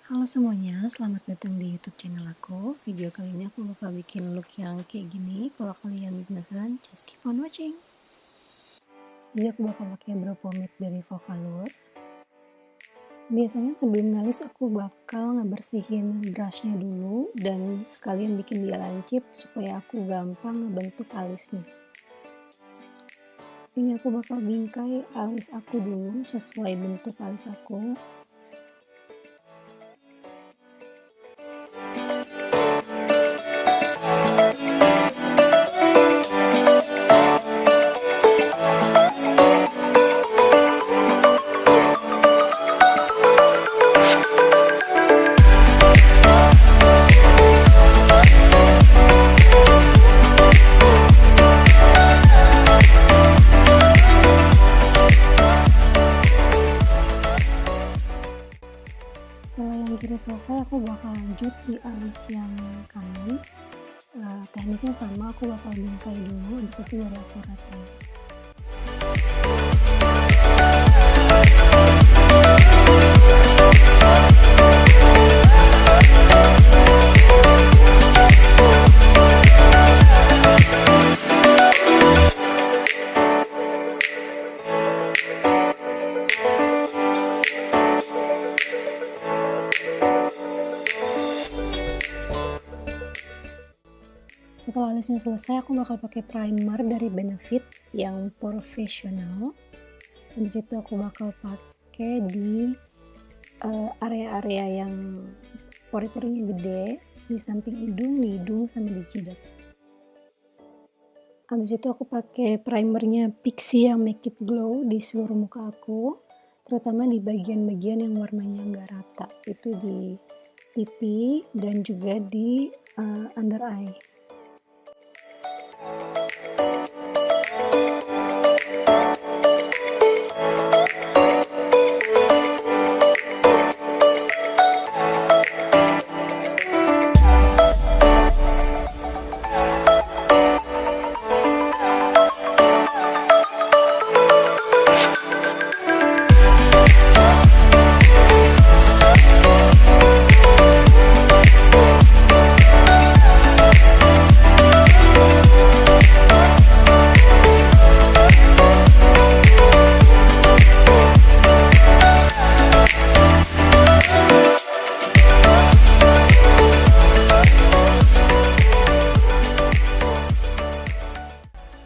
Halo semuanya, selamat datang di YouTube channel aku. Video kali ini aku bakal bikin look yang kayak gini. Kalau kalian penasaran, just keep on watching. Jadi aku bakal pakai brow pomade dari Vocaloid. Biasanya sebelum ngalis aku bakal ngebersihin brushnya dulu dan sekalian bikin dia lancip supaya aku gampang ngebentuk alisnya. Ini aku bakal bingkai alis aku dulu sesuai bentuk alis aku. Setelah yang kiri selesai, aku bakal lanjut di alis yang kanan. Tekniknya sama, aku bakal bingkai dulu, habis itu baru aku ratain. Setelah alisnya selesai, aku bakal pakai primer dari Benefit yang profesional. Habis itu aku bakal pakai di area-area yang pori-porinya gede, di samping hidung, di hidung, sama di jidat. Habis itu aku pakai primernya Pixy yang Make It Glow di seluruh muka aku, terutama di bagian-bagian yang warnanya nggak rata, itu di pipi dan juga di under eye.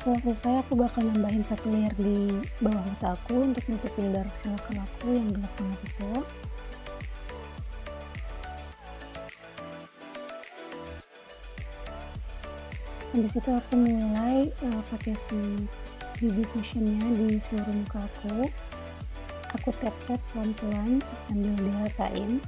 Setelah selesai, aku bakal nambahin satu layer di bawah mata aku untuk nutupin dark circle aku yang gelap banget itu. Habis itu aku mulai pakai si BB cushionnya di seluruh muka aku. Aku tap-tap pelan-pelan sambil diratain.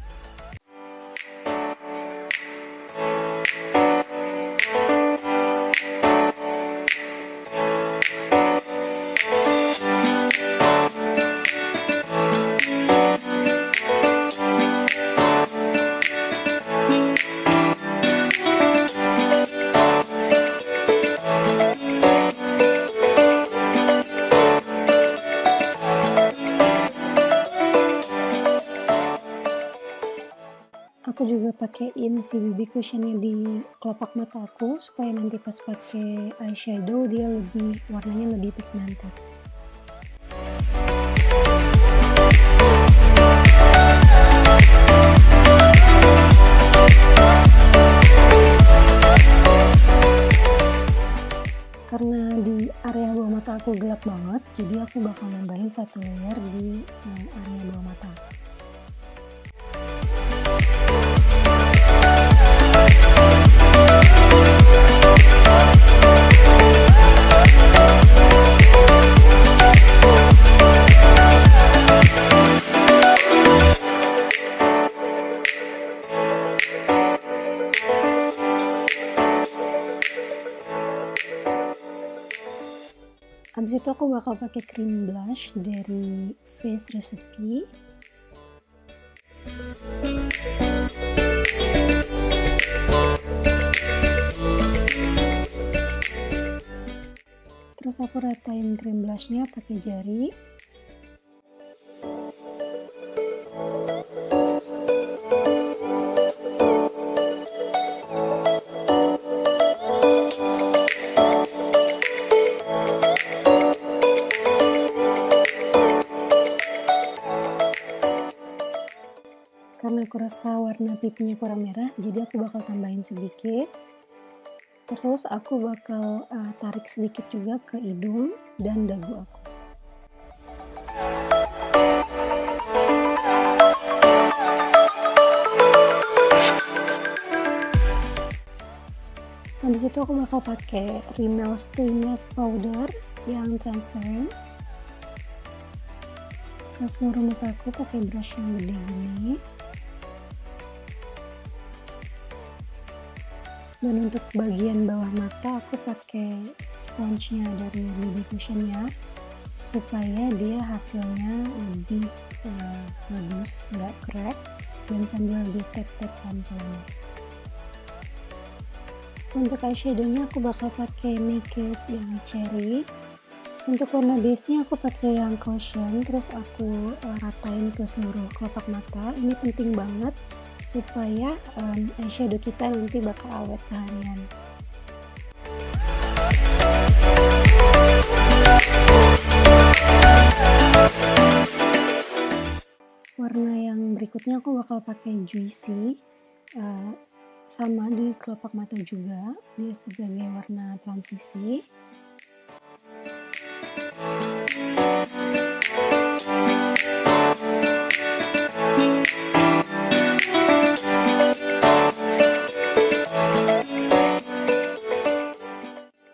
Aku juga pakein si BB cushionnya di kelopak mata aku supaya nanti pas pakai eyeshadow dia warnanya lebih pigmented. Karena di area bawah mata aku gelap banget, jadi aku bakal nambahin satu layer di area bawah mata. Abis itu aku bakal pakai cream blush dari Face Recipe. Terus aku ratain cream blushnya pakai jari. karena aku rasa warna pipinya kurang merah, jadi aku bakal tambahin sedikit. Terus aku bakal tarik sedikit juga ke hidung dan dagu aku. Habis itu aku bakal pakai Rimmel Stay Matte Powder yang transparent. Ke seluruh muka aku pakai brush yang gede gini. Dan untuk bagian bawah mata aku pakai sponge-nya dari BB Cushion-nya supaya dia hasilnya lebih bagus, nggak crack, dan sambil di tap-tap pelan-pelan. Untuk eyeshadow-nya aku bakal pakai Naked yang cherry. Untuk warna base-nya aku pakai yang caution, terus aku ratain ke seluruh kelopak mata. Ini penting banget supaya eyeshadow kita nanti bakal awet seharian. Warna yang berikutnya aku bakal pakai Juicy. Sama di kelopak mata juga, dia sebagai warna transisi.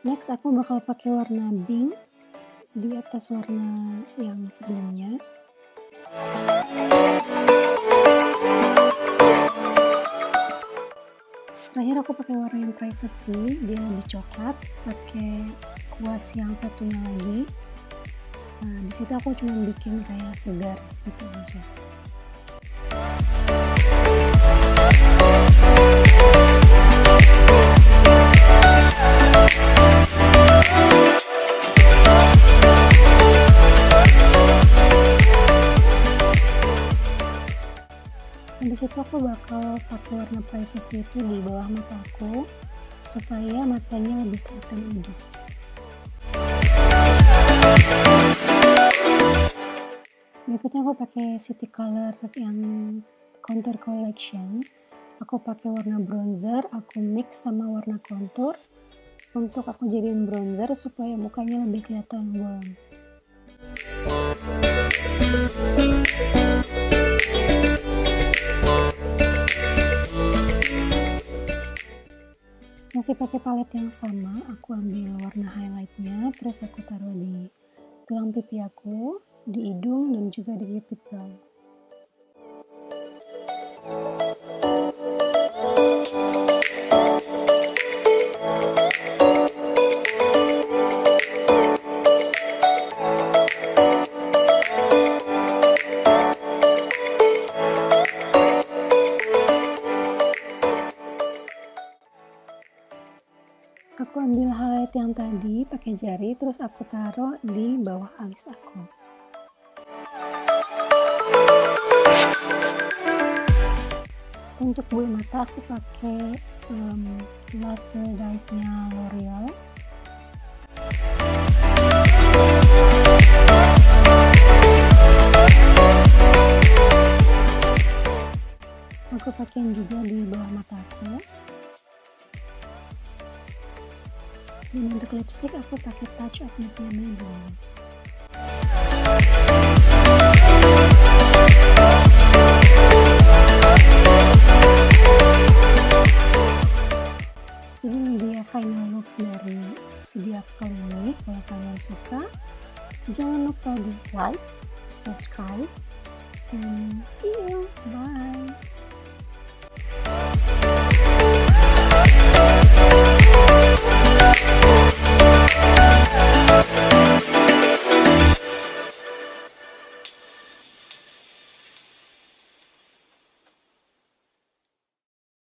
Next aku bakal pakai warna pink di atas warna yang sebelumnya. Terakhir aku pakai warna yang privacy, dia lebih coklat, pakai kuas yang satunya lagi. Di situ aku cuma bikin kayak segaris gitu aja. Di situ aku bakal pakai warna privacy itu di bawah mata aku supaya matanya lebih kelihatan hidup. Berikutnya aku pakai City Color yang contour collection. Aku pakai warna bronzer, aku mix sama warna contour untuk aku jadiin bronzer supaya mukanya lebih kelihatan warm. Masih pakai palette yang sama, aku ambil warna highlightnya, terus aku taruh di tulang pipi aku, di hidung, dan juga di cupid brow. Aku ambil highlight yang tadi pakai jari, terus aku taruh di bawah alis aku. Untuk bulu mata aku pakai Last Paradise-nya L'Oreal. Aku pakai juga di bawah mata aku. Dan untuk lipstick aku pakai Touch of Nude-nya Maybelline. Jadi ini dia final look dari video aku kali ini. Kalau kalian suka, jangan lupa di like, subscribe, and see you. Bye.